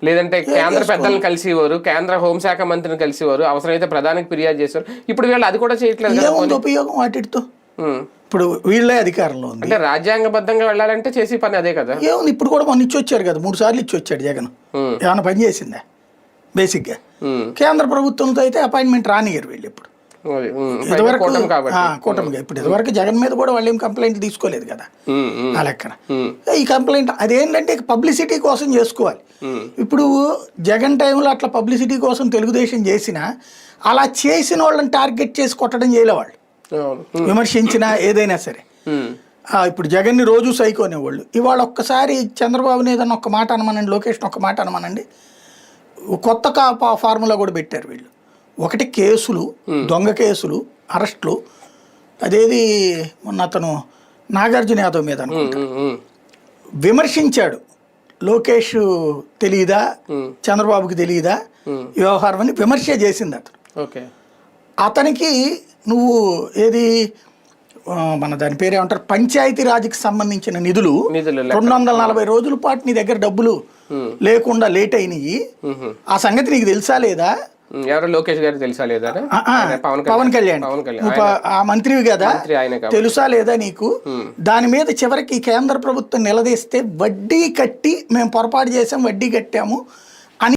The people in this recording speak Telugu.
లేదంటే కేంద్ర పెద్దలను కలిసేవారు, కేంద్ర హోంశాఖ మంత్రిని కలిసేవారు, అవసరమైతే ప్రధానికి ఫిర్యాదు చేశారు. ఇప్పుడు వీళ్ళు అది కూడా చేయట్లేదు కదా. ఏముంది ఉపయోగం వాటితో? ఇప్పుడు వీళ్ళే అధికారంలో ఉంది అంటే రాజ్యాంగబద్ధంగా వెళ్ళాలంటే చేసే పని అదే కదా. ఏముంది, ఇప్పుడు కూడా మొన్న ఇచ్చి వచ్చారు కదా, 3 సార్లు ఇచ్చి వచ్చాడు జగన్. ఏమైనా పని చేసిందా? బేసిక్గా కేంద్ర ప్రభుత్వంతో అయితే అపాయింట్మెంట్ రానియరు వీళ్ళు. ఇప్పుడు ఇదివరకు కూటమిగా, ఇప్పుడు ఇదివరకు జగన్ మీద కూడా వాళ్ళు ఏం కంప్లైంట్ తీసుకోలేదు కదా ఆ లెక్కన. ఈ కంప్లైంట్ అదేంటంటే పబ్లిసిటీ కోసం చేసుకోవాలి. ఇప్పుడు జగన్ టైంలో అట్లా పబ్లిసిటీ కోసం తెలుగుదేశం చేసినా అలా చేసిన వాళ్ళని టార్గెట్ చేసి కొట్టడం చేయలేవాళ్ళు, విమర్శించినా ఏదైనా సరే. ఇప్పుడు జగన్ని రోజు సైకోనేవాళ్ళు. ఇవాళ ఒక్కసారి చంద్రబాబుని ఏదన్నా ఒక్క మాట అనమనండి, లోకేష్ని ఒక్క మాట అనమనండి, కొత్త ఫార్ములా కూడా పెట్టారు వీళ్ళు. ఒకటి కేసులు, దొంగ కేసులు, అరెస్టులు. అదేది మొన్న అతను నాగార్జున యాదవ్ మీద అనుకుంటా విమర్శించాడు, లోకేష్ తెలియదా చంద్రబాబుకి తెలియదా వ్యవహారం అని విమర్శ చేసింది అతను. అతనికి నువ్వు ఏది మన దాని పేరు ఏమంటారు, పంచాయతీ రాజ్కి సంబంధించిన నిధులు 240 రోజుల పాటు నీ దగ్గర డబ్బులు లేకుండా లేట్ అయినాయి, ఆ సంగతి నీకు తెలుసా లేదా? ఎవరు లోకేష్ గారు తెలుసా లేదా? పవన్ కళ్యాణ్ ఆ మంత్రివి కదా, తెలుసా లేదా నీకు? దాని మీద చివరికి కేంద్ర ప్రభుత్వం నిలదీస్తే వడ్డీ కట్టి మేము పొరపాటు చేసాం, వడ్డీ కట్టాము,